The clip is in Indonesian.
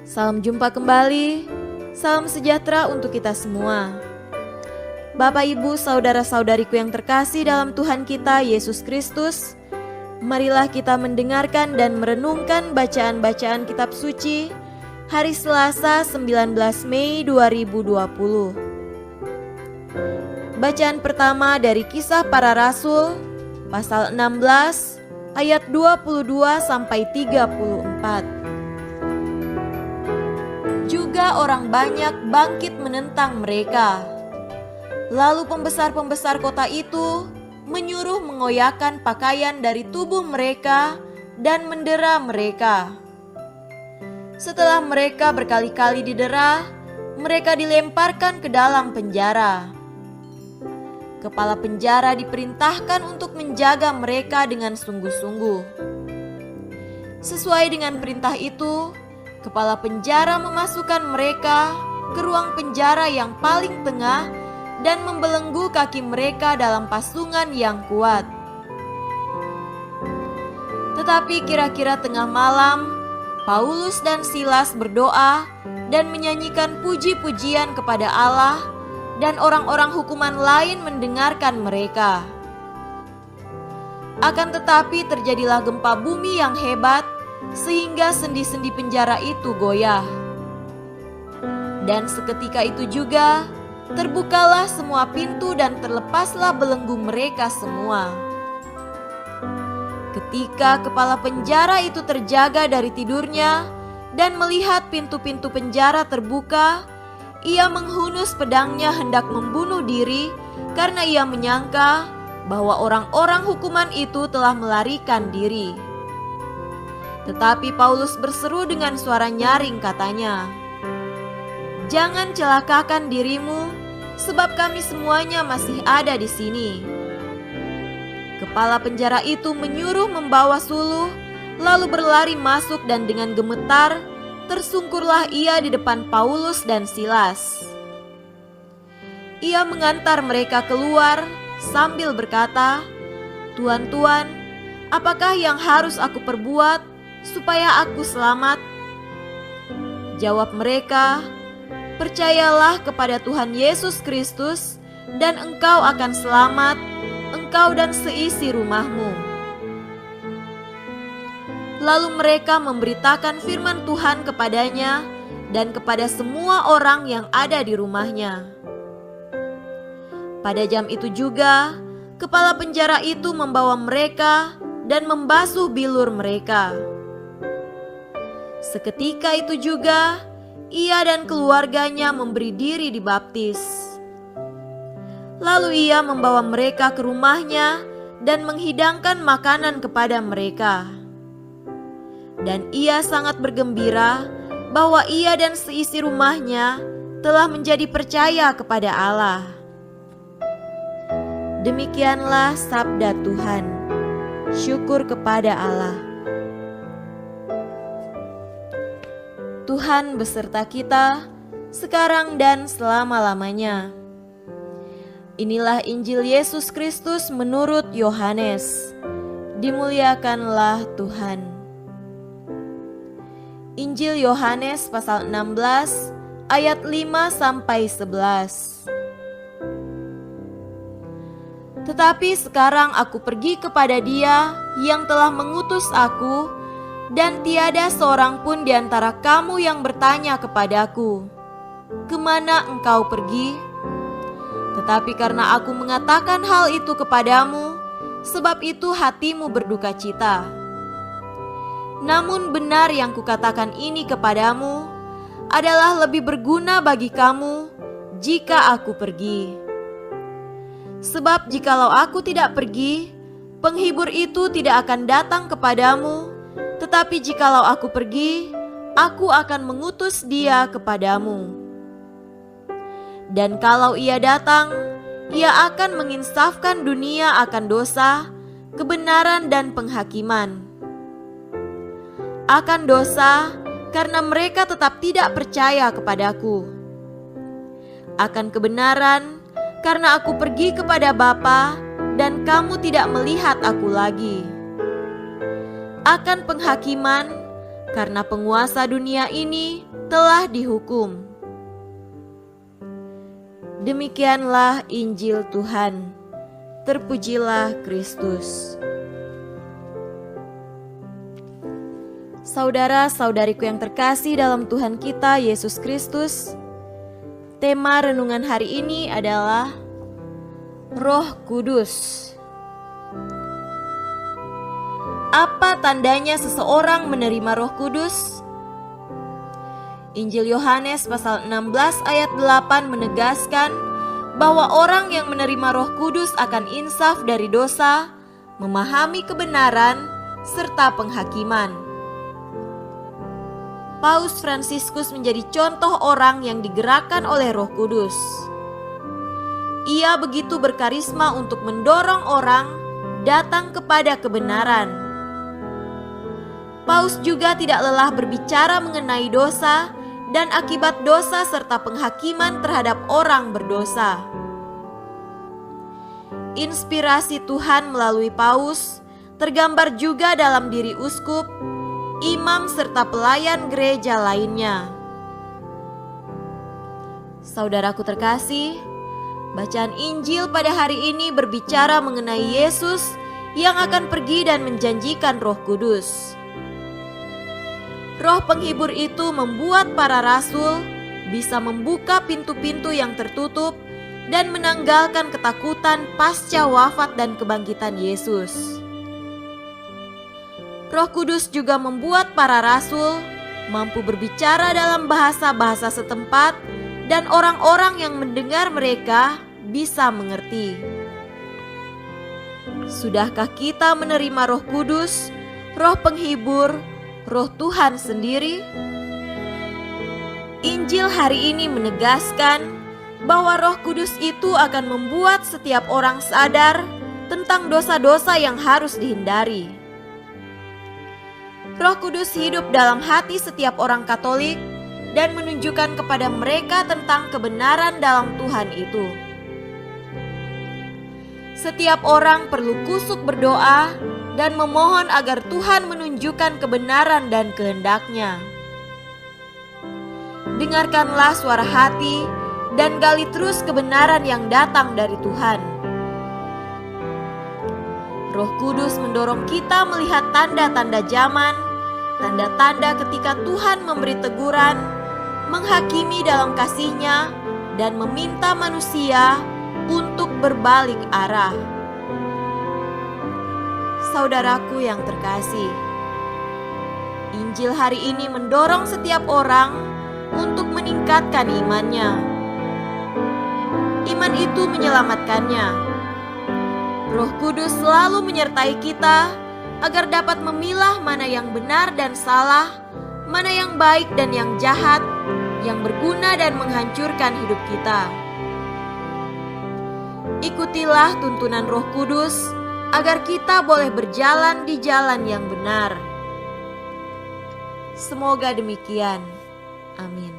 Salam jumpa kembali, salam sejahtera untuk kita semua. Bapak, Ibu, saudara-saudariku yang terkasih dalam Tuhan kita Yesus Kristus, marilah kita mendengarkan dan merenungkan bacaan-bacaan kitab suci hari Selasa 19 Mei 2020. Bacaan pertama dari Kisah Para Rasul, pasal 16, ayat 22 sampai 34. Juga orang banyak bangkit menentang mereka. Lalu pembesar-pembesar kota itu menyuruh mengoyakkan pakaian dari tubuh mereka dan mendera mereka. Setelah mereka berkali-kali didera, mereka dilemparkan ke dalam penjara. Kepala penjara diperintahkan untuk menjaga mereka dengan sungguh-sungguh. Sesuai dengan perintah itu, kepala penjara memasukkan mereka ke ruang penjara yang paling tengah dan membelenggu kaki mereka dalam pasungan yang kuat. Tetapi kira-kira tengah malam, Paulus dan Silas berdoa dan menyanyikan puji-pujian kepada Allah, dan orang-orang hukuman lain mendengarkan mereka. Akan tetapi terjadilah gempa bumi yang hebat, sehingga sendi-sendi penjara itu goyah. Dan seketika itu juga terbukalah semua pintu dan terlepaslah belenggu mereka semua. Ketika kepala penjara itu terjaga dari tidurnya dan melihat pintu-pintu penjara terbuka, ia menghunus pedangnya hendak membunuh diri karena ia menyangka bahwa orang-orang hukuman itu telah melarikan diri. Tetapi Paulus berseru dengan suara nyaring, katanya, "Jangan celakakan dirimu, sebab kami semuanya masih ada di sini." Kepala penjara itu menyuruh membawa suluh, lalu berlari masuk dan dengan gemetar tersungkurlah ia di depan Paulus dan Silas. Ia mengantar mereka keluar sambil berkata, "Tuan-tuan, apakah yang harus aku perbuat supaya aku selamat?" Jawab mereka, "Percayalah kepada Tuhan Yesus Kristus dan engkau akan selamat, engkau dan seisi rumahmu." Lalu mereka memberitakan firman Tuhan kepadanya dan kepada semua orang yang ada di rumahnya. Pada jam itu juga, kepala penjara itu membawa mereka dan membasuh bilur mereka. Seketika itu juga, ia dan keluarganya memberi diri dibaptis. Lalu ia membawa mereka ke rumahnya dan menghidangkan makanan kepada mereka. Dan ia sangat bergembira bahwa ia dan seisi rumahnya telah menjadi percaya kepada Allah. Demikianlah sabda Tuhan. Syukur kepada Allah. Tuhan beserta kita, sekarang dan selama-lamanya. Inilah Injil Yesus Kristus menurut Yohanes. Dimuliakanlah Tuhan. Injil Yohanes pasal 16 ayat 5 sampai 11. Tetapi sekarang aku pergi kepada Dia yang telah mengutus aku, dan tiada seorang pun di antara kamu yang bertanya kepadaku, "Kemana engkau pergi?" Tetapi karena aku mengatakan hal itu kepadamu, sebab itu hatimu berduka cita. Namun benar yang kukatakan ini kepadamu adalah lebih berguna bagi kamu jika aku pergi. Sebab jikalau aku tidak pergi, penghibur itu tidak akan datang kepadamu, tetapi jikalau aku pergi, aku akan mengutus dia kepadamu. Dan kalau ia datang, ia akan menginsafkan dunia akan dosa, kebenaran dan penghakiman. Akan dosa, karena mereka tetap tidak percaya kepadaku. Akan kebenaran, karena aku pergi kepada Bapa dan kamu tidak melihat aku lagi. Akan penghakiman, karena penguasa dunia ini telah dihukum. Demikianlah Injil Tuhan. Terpujilah Kristus. Saudara-saudariku yang terkasih dalam Tuhan kita Yesus Kristus, tema renungan hari ini adalah Roh Kudus. Apa tandanya seseorang menerima Roh Kudus? Injil Yohanes pasal 16 ayat 8 menegaskan bahwa orang yang menerima Roh Kudus akan insaf dari dosa, memahami kebenaran, serta penghakiman. Paus Fransiskus menjadi contoh orang yang digerakkan oleh Roh Kudus. Ia begitu berkarisma untuk mendorong orang datang kepada kebenaran. Paus juga tidak lelah berbicara mengenai dosa dan akibat dosa serta penghakiman terhadap orang berdosa. Inspirasi Tuhan melalui Paus tergambar juga dalam diri uskup, imam serta pelayan gereja lainnya. Saudaraku terkasih, bacaan Injil pada hari ini berbicara mengenai Yesus yang akan pergi dan menjanjikan Roh Kudus. Roh penghibur itu membuat para rasul bisa membuka pintu-pintu yang tertutup dan menanggalkan ketakutan pasca wafat dan kebangkitan Yesus. Roh Kudus juga membuat para rasul mampu berbicara dalam bahasa-bahasa setempat dan orang-orang yang mendengar mereka bisa mengerti. Sudahkah kita menerima Roh Kudus, Roh penghibur, Roh Tuhan sendiri? Injil hari ini menegaskan bahwa Roh Kudus itu akan membuat setiap orang sadar tentang dosa-dosa yang harus dihindari. Roh Kudus hidup dalam hati setiap orang Katolik dan menunjukkan kepada mereka tentang kebenaran dalam Tuhan itu. Setiap orang perlu kusuk berdoa dan memohon agar Tuhan menunjukkan kebenaran dan kehendak-Nya. Dengarkanlah suara hati dan gali terus kebenaran yang datang dari Tuhan. Roh Kudus mendorong kita melihat tanda-tanda zaman, tanda-tanda ketika Tuhan memberi teguran, menghakimi dalam kasih-Nya, dan meminta manusia untuk berbalik arah. Saudaraku yang terkasih, Injil hari ini mendorong setiap orang untuk meningkatkan imannya. Iman itu menyelamatkannya. Roh Kudus selalu menyertai kita agar dapat memilah mana yang benar dan salah, mana yang baik dan yang jahat, yang berguna dan menghancurkan hidup kita. Ikutilah tuntunan Roh Kudus agar kita boleh berjalan di jalan yang benar. Semoga demikian. Amin.